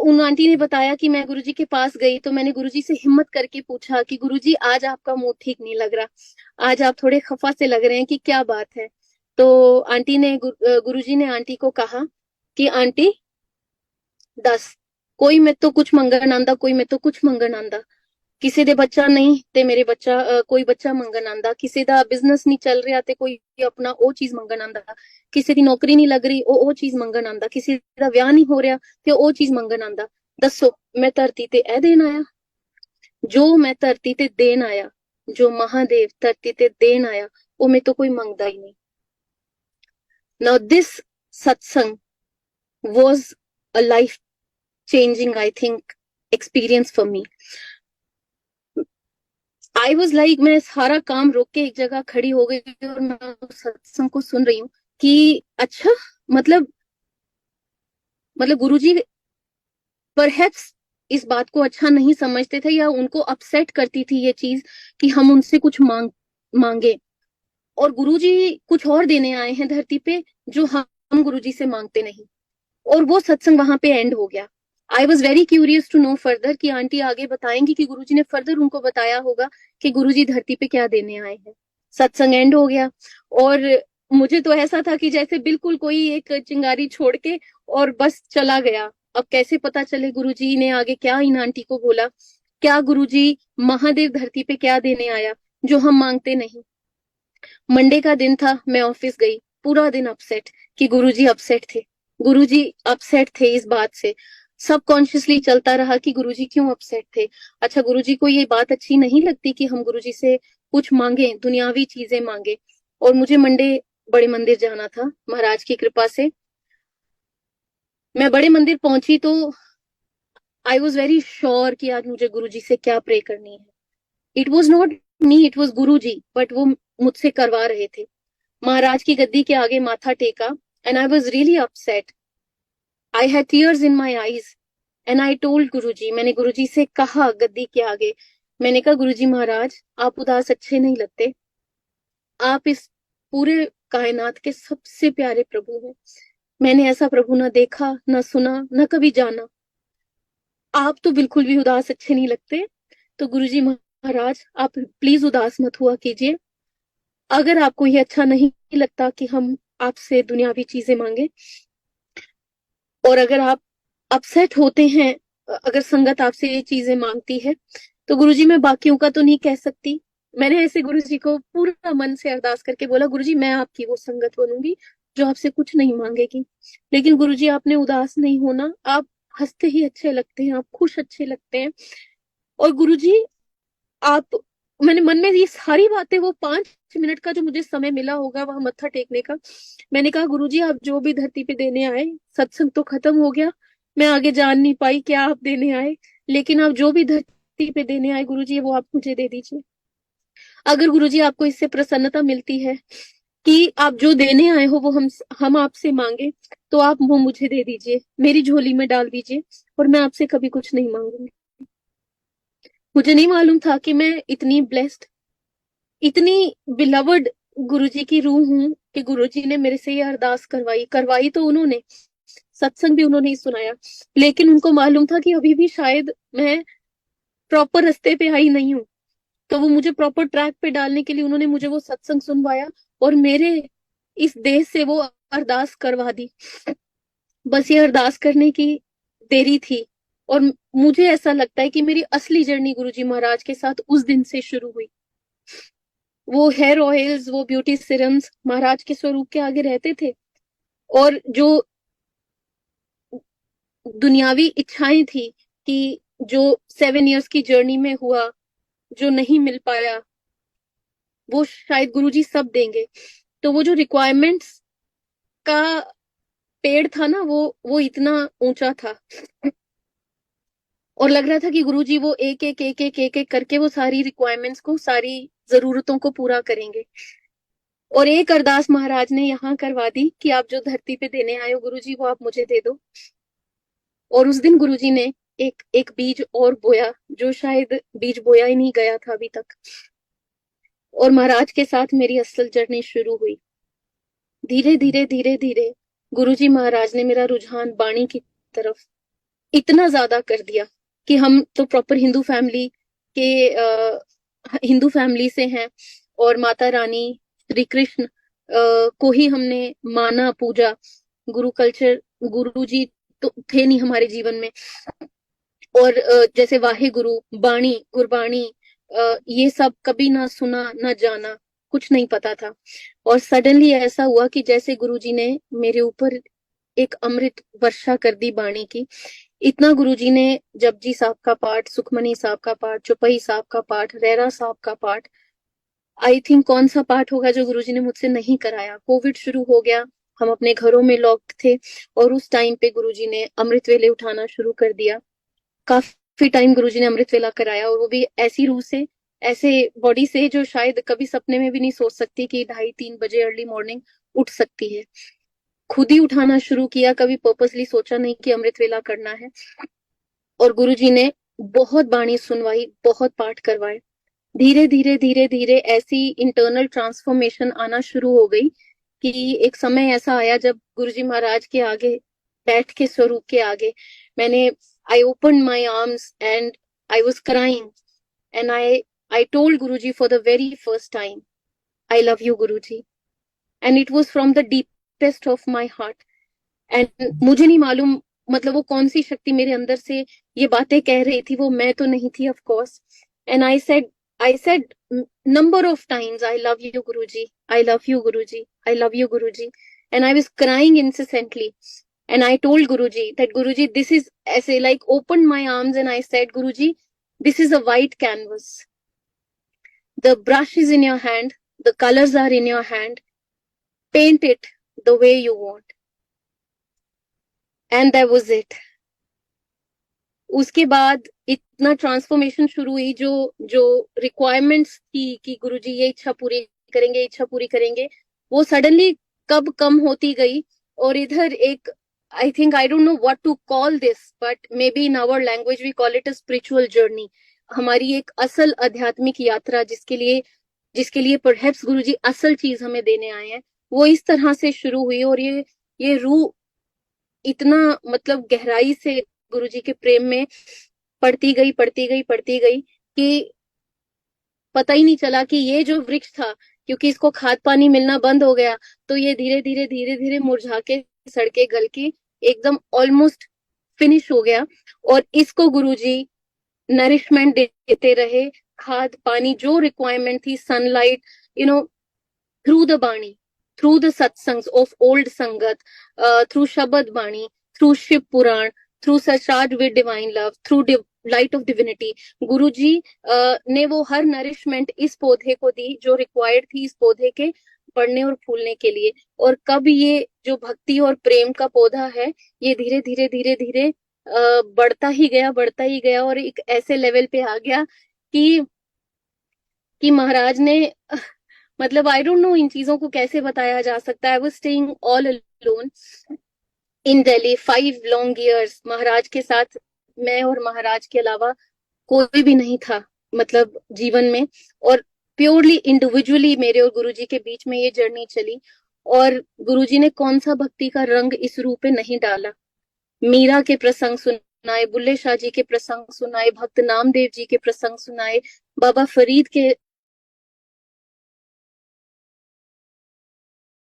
उन आंटी ने बताया कि मैं गुरुजी के पास गई, तो मैंने गुरुजी से हिम्मत करके पूछा कि गुरुजी आज आपका मूड ठीक नहीं लग रहा, आज आप थोड़े खफा से लग रहे हैं, कि क्या बात है। तो गुरुजी ने आंटी को कहा कि आंटी दस कोई मैं तो कुछ मंगन आंदा, कोई मैं तो कुछ मंगन आंदा, ਕਿਸੇ ਦੇ ਬੱਚਾ ਨਹੀਂ ਤੇ ਮੇਰੇ ਬੱਚਾ ਕੋਈ ਬੱਚਾ ਮੰਗਣ ਆਂਦਾ, ਕਿਸੇ ਦਾ ਬਿਜ਼ਨਸ ਨਹੀਂ ਚੱਲ ਰਿਹਾ ਤੇ ਕੋਈ ਆਪਣਾ ਉਹ ਚੀਜ਼ ਮੰਗਣ ਆਂਦਾ, ਕਿਸੇ ਦੀ ਨੌਕਰੀ ਨਹੀਂ ਲੱਗ ਰਹੀ ਉਹ ਚੀਜ਼ ਮੰਗਣ ਆਂਦਾ, ਕਿਸੇ ਦਾ ਵਿਆਹ ਨਹੀਂ ਹੋ ਰਿਹਾ ਤੇ ਉਹ ਚੀਜ਼ ਮੰਗਣ ਆਂਦਾ। ਦੱਸੋ ਮੈਂ ਧਰਤੀ ਤੇ ਇਹ ਦੇਣ ਆਇਆ? ਜੋ ਮੈਂ ਧਰਤੀ ਤੇ ਦੇਣ ਆਇਆ, ਜੋ ਮਹਾਦੇਵ ਧਰਤੀ ਤੇ ਦੇਣ ਆਇਆ, ਉਹ ਮੇਰੇ ਤੋਂ ਕੋਈ ਮੰਗਦਾ ਹੀ ਨਹੀਂ। ਨਾउ this satsang was a life changing, I think, experience for me. I was like, मैं सारा काम रोक के एक जगह खड़ी हो गई और मैं उस सत्संग को सुन रही हूँ कि अच्छा, मतलब गुरुजी परहैप्स इस बात को अच्छा नहीं समझते थे, या उनको अपसेट करती थी ये चीज कि हम उनसे कुछ मांगे, और गुरुजी कुछ और देने आए हैं धरती पे जो हम गुरुजी से मांगते नहीं। और वो सत्संग वहां पे एंड हो गया। I was very curious to know further कि आंटी आगे बताएंगी कि गुरुजी ने फर्दर उनको बताया होगा कि गुरुजी धरती पे क्या देने आए हैं। सत्संग एंड हो गया और मुझे तो ऐसा था कि जैसे बिल्कुल कोई एक चिंगारी छोड़ के और बस चला गया। अब कैसे पता चले गुरुजी ने आगे क्या इन आंटी को बोला, क्या गुरुजी महादेव धरती पे क्या देने आया जो हम मांगते नहीं। मंडे का दिन था, मैं ऑफिस गई, पूरा दिन अपसेट कि गुरुजी अपसेट थे, गुरुजी अपसेट थे इस बात से। सबकॉन्शियसली चलता रहा कि गुरुजी क्यों अपसेट थे। अच्छा, गुरुजी को ये बात अच्छी नहीं लगती कि हम गुरुजी से कुछ मांगे, दुनियावी चीजें मांगे। और मुझे मंडे बड़े मंदिर जाना था, महाराज की कृपा से मैं बड़े मंदिर पहुंची तो आई वॉज वेरी श्योर कि आज मुझे गुरुजी से क्या प्रे करनी है। It was not me, it was Guruji, but वो मुझसे करवा रहे थे। महाराज की गद्दी के आगे माथा टेका and I was really upset. I had tears in my eyes and I told Guruji, मैंने गुरुजी से कहा गद्दी के आगे, मैंने कहा गुरुजी महाराज आप उदास अच्छे नहीं लगते, आप इस पूरे कायनात के सबसे प्यारे प्रभु हैं, मैंने ऐसा प्रभु ना देखा ना सुना ना कभी जाना, आप तो बिल्कुल भी उदास अच्छे नहीं लगते। तो गुरुजी महाराज आप प्लीज उदास मत हुआ कीजिए, अगर आपको ये अच्छा नहीं लगता कि हम आपसे दुनियावी चीजें मांगे, और अगर आप अपसेट होते हैं, अगर संगत आपसे ये चीजें मांगती है, तो गुरुजी मैं बाकियों का तो नहीं कह सकती। मैंने ऐसे गुरुजी को पूरा मन से अरदास करके बोला, गुरुजी मैं आपकी वो संगत बनूंगी जो आपसे कुछ नहीं मांगेगी, लेकिन गुरुजी आपने उदास नहीं होना, आप हंसते ही अच्छे लगते हैं, आप खुश अच्छे लगते हैं। और गुरुजी आप, मैंने मन में ये सारी बातें, वो 5 मिनट का जो मुझे समय मिला होगा वहां मत्था टेकने का, मैंने कहा गुरुजी आप जो भी धरती पे देने आए, सत्संग तो खत्म हो गया, मैं आगे जान नहीं पाई क्या आप देने आए, लेकिन आप जो भी धरती पे देने आए गुरुजी वो आप मुझे दे दीजिए। अगर गुरुजी आपको इससे प्रसन्नता मिलती है कि आप जो देने आए हो वो हम आपसे मांगे, तो आप वो मुझे दे दीजिए, मेरी झोली में डाल दीजिए, और मैं आपसे कभी कुछ नहीं मांगूंगी। मुझे नहीं मालूम था कि मैं इतनी ब्लेस्ड, इतनी बिलवड गुरुजी की रूह हूं कि गुरुजी ने मेरे से ये अरदास करवाई तो उन्होंने, सत्संग भी उन्होंने ही सुनाया, लेकिन उनको मालूम था कि अभी भी शायद मैं प्रॉपर रास्ते पे आई नहीं हूँ, तो वो मुझे प्रॉपर ट्रैक पे डालने के लिए उन्होंने मुझे वो सत्संग सुनवाया और मेरे इस देह से वो अरदास करवा दी। बस ये अरदास करने की देरी थी, और मुझे ऐसा लगता है कि मेरी असली जर्नी गुरुजी महाराज के साथ उस दिन से शुरू हुई। वो हेयर ऑयल्स, वो ब्यूटी सिरम्स महाराज के स्वरूप के आगे रहते थे, और जो दुनियावी इच्छाएं थी कि जो 7 इयर्स की जर्नी में हुआ, जो नहीं मिल पाया, वो शायद गुरुजी सब देंगे। तो वो जो रिक्वायरमेंट्स का पेड़ था ना, वो इतना ऊंचा था, और लग रहा था कि गुरुजी वो एक एक करके वो सारी रिक्वायरमेंट्स को, सारी जरूरतों को पूरा करेंगे। और एक अरदास महाराज ने यहाँ करवा दी कि आप जो धरती पे देने आए हो गुरुजी वो आप मुझे दे दो। और उस दिन गुरुजी ने एक बीज और बोया, जो शायद बीज बोया ही नहीं गया था अभी तक। और महाराज के साथ मेरी असल जर्नी शुरू हुई। धीरे धीरे धीरे धीरे गुरुजी महाराज ने मेरा रुझान बाणी की तरफ इतना ज्यादा कर दिया कि हम तो प्रॉपर के हिंदू फैमिली से हैं, और माता रानी श्री कृष्ण को ही हमने माना, पूजा। गुरु कल्चर, गुरु जी तो थे नहीं हमारे जीवन में। और जैसे वाहे गुरु, बाणी, गुरबाणी, ये सब कभी ना सुना ना जाना, कुछ नहीं पता था। और सडनली ऐसा हुआ कि जैसे गुरुजी ने मेरे ऊपर एक अमृत वर्षा कर दी बाणी की। इतना गुरुजी ने जपजी साहब का पाठ, सुखमनी साहब का पाठ, चौपाई साहब का पाठ, रहरा साहब का पाठ, आई थिंक कौन सा पाठ होगा जो गुरुजी ने मुझसे नहीं कराया। कोविड शुरू हो गया, हम अपने घरों में लॉक्ड थे, और उस टाइम पे गुरुजी ने अमृत वेले उठाना शुरू कर दिया। काफी टाइम गुरुजी ने अमृत वेला कराया, और वो भी ऐसी रूह से, ऐसे बॉडी से जो शायद कभी सपने में भी नहीं सोच सकती कि 2:30-3 बजे अर्ली मॉर्निंग उठ सकती है। खुद ही उठाना शुरू किया, कभी पर्पसली सोचा नहीं कि अमृत वेला करना है। और गुरुजी ने बहुत बाणी सुनवाई, बहुत पाठ करवाए। धीरे धीरे धीरे धीरे ऐसी इंटरनल ट्रांसफॉर्मेशन आना शुरू हो गई कि एक समय ऐसा आया जब गुरुजी महाराज के आगे बैठ के, स्वरूप के आगे, मैंने, I open my arms and I was crying, and I told Guruji for the very first time, I love you Guruji. And it was from the deepest of my heart. And मुझे नहीं मालूम, मतलब वो कौन सी शक्ति मेरे अंदर से ये बातें कह रही थी, वो मैं तो नहीं थी of course. And I said number of times, I love you Guruji, I love you Guruji, I love you Guruji. And I was crying incessantly, and I told Guruji that Guruji, this is, ऐसे like opened my arms and I said, Guruji, this is a white canvas, the brush is in your hand, the colors are in your hand, paint it the way you want. And that was it. उसके बाद इतना transformation शुरू हुई, जो जो requirements थी कि गुरुजी ये इच्छा पूरी करेंगे, इच्छा पूरी करेंगे, वो सडनली कब कम होती गई। और इधर एक, I think, I don't know what to call this, but maybe in our language we call it a spiritual journey. हमारी एक असल आध्यात्मिक यात्रा, जिसके लिए परहैप्स गुरुजी असल चीज हमें देने आए हैं, वो इस तरह से शुरू हुई। और ये रूह इतना, मतलब गहराई से गुरुजी के प्रेम में पढ़ती गई, पढ़ती गई, पढ़ती गई, कि पता ही नहीं चला कि ये जो वृक्ष था, क्योंकि इसको खाद पानी मिलना बंद हो गया, तो ये धीरे धीरे धीरे धीरे मुरझा के, सड़के, गल के एकदम ऑलमोस्ट फिनिश हो गया। और इसको गुरुजी नरिशमेंट देते रहे, खाद पानी, जो रिक्वायरमेंट थी, सनलाइट, थ्रू द बाणी, through the satsangs of old sangat, through Shabad Bani, through Shiv Puran, through Sacharj with divine love, through light of divinity, गुरुजी ने वो हर नरिशमेंट इस पौधे को दी जो रिक्वायर्ड थी इस पौधे के बढ़ने और फूलने के लिए। और कब ये जो भक्ति और प्रेम का पौधा है, ये धीरे धीरे धीरे धीरे बढ़ता ही गया, बढ़ता ही गया, और एक ऐसे लेवल पे आ गया कि महाराज ने, मतलब आई डोंट नो इन चीजों को कैसे बताया जा सकता है। I was staying all alone in Delhi 5 long years. महाराज के साथ मैं और महाराज के अलावा कोई भी नहीं था, मतलब जीवन में। और प्योरली इंडिविजुअली मेरे और गुरुजी के बीच में ये जर्नी चली। और गुरुजी ने कौन सा भक्ति का रंग इस रूप पे नहीं डाला। मीरा के प्रसंग सुनाए, बुल्ले शाह जी के प्रसंग सुनाए, भक्त नामदेव जी के प्रसंग सुनाए, बाबा फरीद के